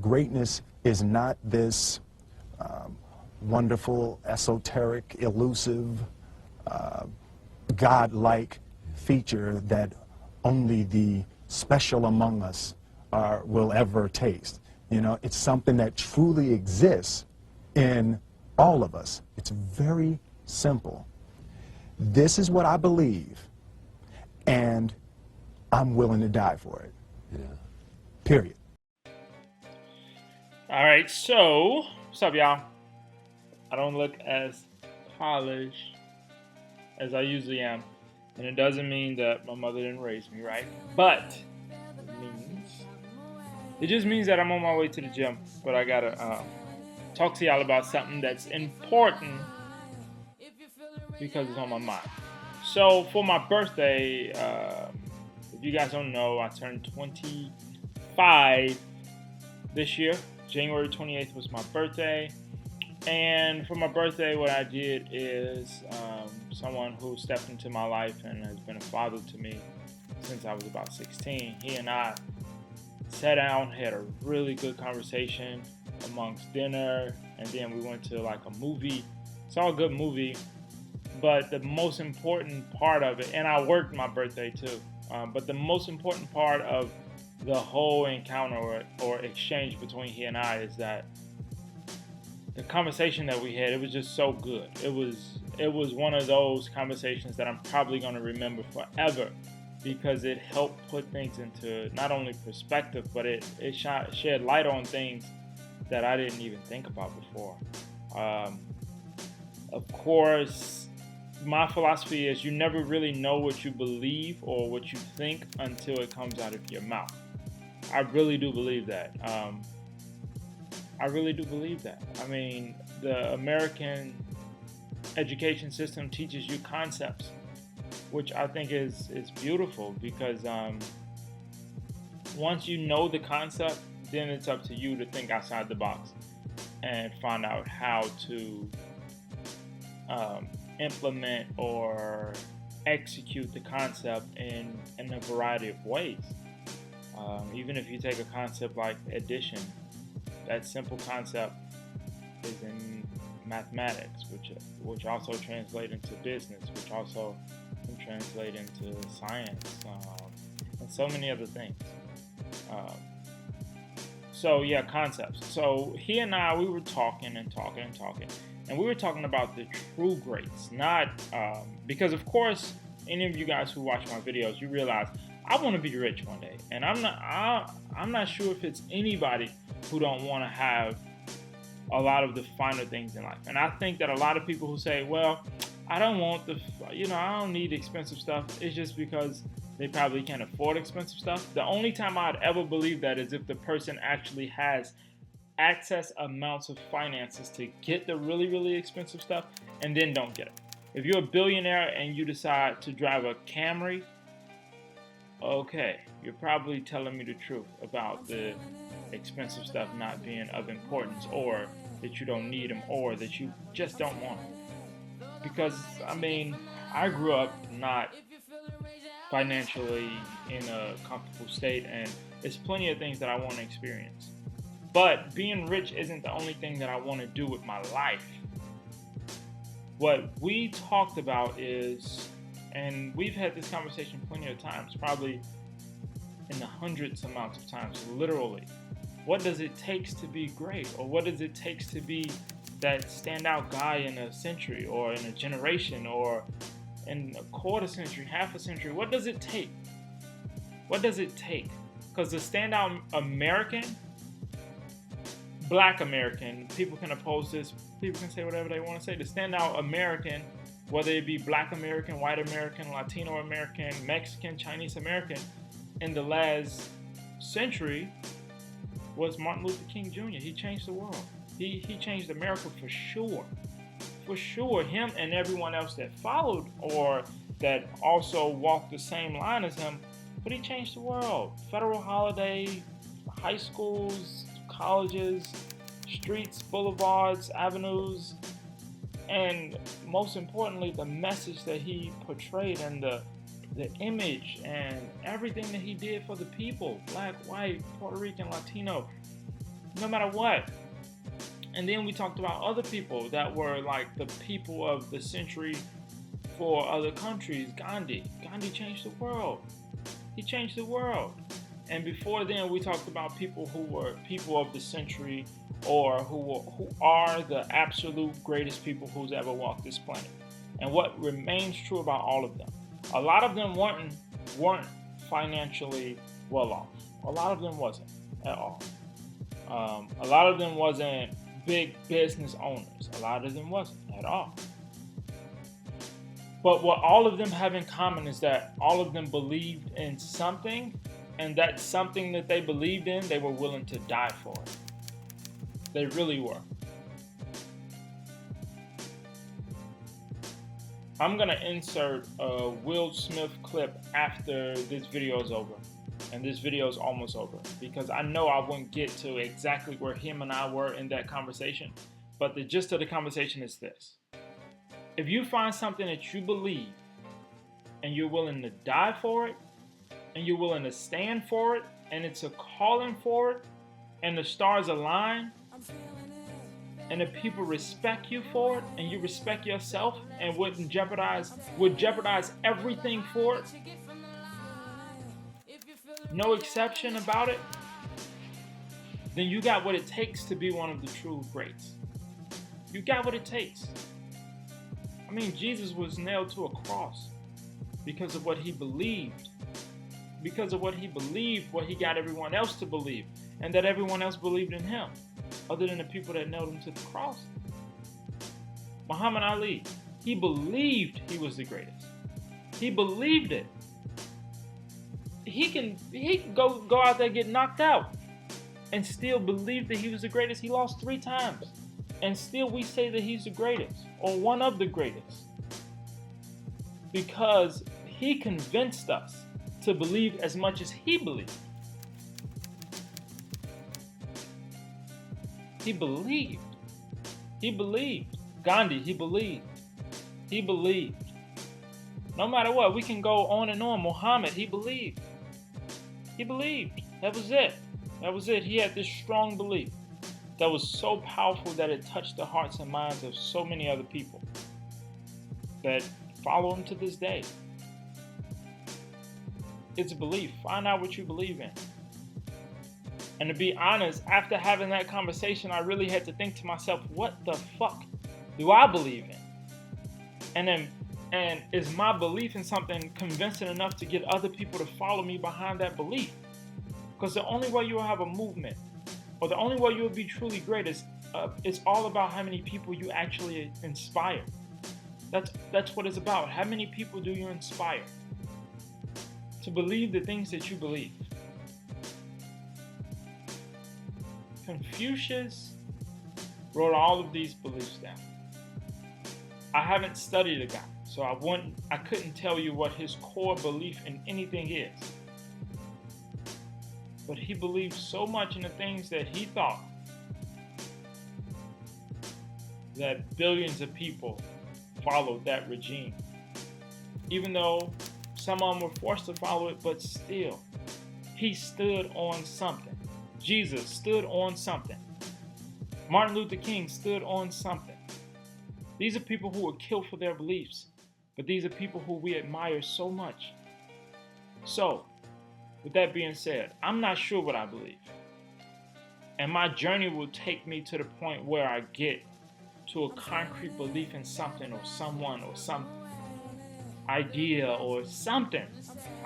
greatness is not this wonderful, esoteric, elusive, God-like feature that only the special among us will ever taste. You know, it's something that truly exists in all of us. It's very simple. This is what I believe, and I'm willing to die for it. Yeah. Period. All right, so what's up, y'all? I don't look as polished as I usually am, and it doesn't mean that my mother didn't raise me, right? But it just means that I'm on my way to the gym. But I gotta talk to y'all about something that's important because it's on my mind. So for my birthday, if you guys don't know, I turned 25 this year. January 28th was my birthday. And for my birthday, what I did is someone who stepped into my life and has been a father to me since I was about 16. He and I sat down, had a really good conversation amongst dinner, and then we went to like a movie. Saw a good movie, but the most important part of it, and I worked my birthday too, but the most important part of the whole encounter or exchange between he and I is that the conversation that we had, it was just so good. It was one of those conversations that I'm probably going to remember forever, because it helped put things into not only perspective, but it shed light on things that I didn't even think about before. Of course, my philosophy is you never really know what you believe or what you think until it comes out of your mouth. I really do believe that. I really do believe that. I mean, the American education system teaches you concepts, which I think is beautiful, because once you know the concept, then it's up to you to think outside the box and find out how to implement or execute the concept in a variety of ways. Even if you take a concept like addition, that simple concept is in mathematics, which also translate into business, which also can translate into science, and so many other things. So yeah, concepts. So he and I, we were talking, and we were talking about the true greats, not because of course any of you guys who watch my videos, you realize I want to be rich one day, and I'm not sure if it's anybody who don't want to have a lot of the finer things in life. And I think that a lot of people who say, well, I don't want I don't need expensive stuff, it's just because they probably can't afford expensive stuff. The only time I'd ever believe that is if the person actually has excess amounts of finances to get the really, really expensive stuff and then don't get it. If you're a billionaire and you decide to drive a Camry, okay, you're probably telling me the truth about the expensive stuff not being of importance, or that you don't need them, or that you just don't want them. Because, I mean, I grew up not financially in a comfortable state, and there's plenty of things that I want to experience. But being rich isn't the only thing that I want to do with my life. What we talked about is, and we've had this conversation plenty of times, probably in the hundreds amounts of times, literally. What does it take to be great? Or what does it take to be that standout guy in a century, or in a generation, or in a quarter century, half a century? What does it take? What does it take? Because the standout American, Black American, people can oppose this, people can say whatever they want to say. The standout American, whether it be Black American, White American, Latino American, Mexican, Chinese American, in the last century was Martin Luther King Jr. He changed the world. He changed America for sure. For sure, him and everyone else that followed or that also walked the same line as him, but he changed the world. Federal holiday, high schools, colleges, streets, boulevards, avenues, and most importantly, the message that he portrayed and the image and everything that he did for the people, Black, white, Puerto Rican, Latino. no matter what. And then we talked about other people that were like the people of the century for other countries. Gandhi changed the world. He changed the world. And before then, we talked about people who were people of the century, or who are the absolute greatest people who's ever walked this planet. And what remains true about all of them, a lot of them weren't financially well off. A lot of them wasn't at all. A lot of them wasn't big business owners. A lot of them wasn't at all. But what all of them have in common is that all of them believed in something, and that something that they believed in, they were willing to die for it. They really were. I'm gonna insert a Will Smith clip after this video is over. And this video is almost over, because I know I wouldn't get to exactly where him and I were in that conversation. But the gist of the conversation is this. If you find something that you believe and you're willing to die for it, and you're willing to stand for it, and it's a calling for it, and the stars align, and the people respect you for it, and you respect yourself and would jeopardize everything for it, no exception about it, then you got what it takes to be one of the true greats. You got what it takes. I mean, Jesus was nailed to a cross because of what he believed. Because of what he believed, what he got everyone else to believe, and that everyone else believed in him, other than the people that nailed him to the cross. Muhammad Ali, he believed he was the greatest. He believed it. He can go out there and get knocked out and still believe that he was the greatest. He lost 3 times. And still we say that he's the greatest, or one of the greatest. Because he convinced us to believe as much as he believed. He believed. He believed. Gandhi, he believed. He believed. No matter what, we can go on and on. Muhammad, he believed. He believed. That was it. That was it. He had this strong belief that was so powerful that it touched the hearts and minds of so many other people that follow him to this day. It's a belief. Find out what you believe in. And to be honest, after having that conversation, I really had to think to myself, what the fuck do I believe in? And is my belief in something convincing enough to get other people to follow me behind that belief? Because the only way you will have a movement, or the only way you will be truly great, is it's all about how many people you actually inspire. That's what it's about. How many people do you inspire to believe the things that you believe? Confucius wrote all of these beliefs down. I haven't studied the guy, so I couldn't tell you what his core belief in anything is. But he believed so much in the things that he thought that billions of people followed that regime. Even though some of them were forced to follow it, but still, he stood on something. Jesus stood on something. Martin Luther King stood on something. These are people who were killed for their beliefs, but these are people who we admire so much. So, with that being said, I'm not sure what I believe. And my journey will take me to the point where I get to a concrete belief in something or someone or some idea or something.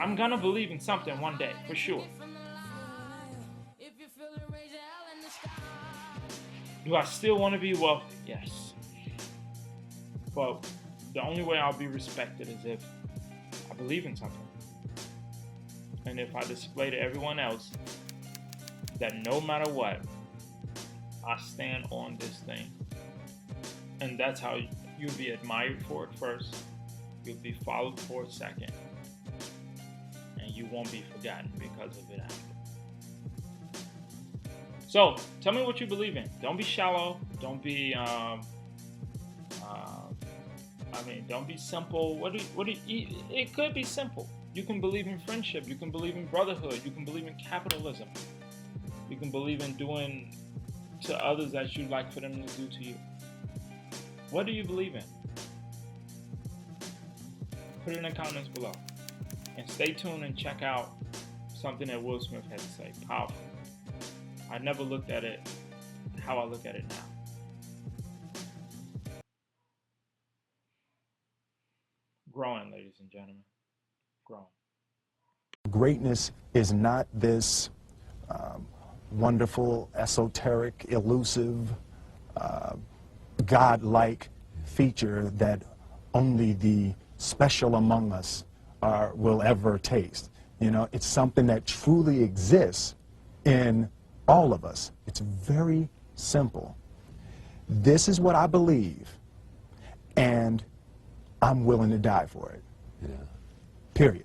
I'm gonna believe in something one day, for sure. Do I still want to be wealthy? Yes. But the only way I'll be respected is if I believe in something. And if I display to everyone else that no matter what, I stand on this thing. And that's how you'll be admired for it first. You'll be followed for it second. And you won't be forgotten because of it after. So, tell me what you believe in. Don't be shallow. Don't be, don't be simple. It could be simple. You can believe in friendship. You can believe in brotherhood. You can believe in capitalism. You can believe in doing to others that you'd like for them to do to you? What do you believe in? Put it in the comments below. And stay tuned and check out something that Will Smith had to say. Powerful. I never looked at it how I look at it now. Growing, ladies and gentlemen. Growing. Greatness is not this wonderful, esoteric, elusive, God-like feature that only the special among us will ever taste. You know, it's something that truly exists in all of us. It's very simple. This is what I believe, and I'm willing to die for it. Yeah. Period.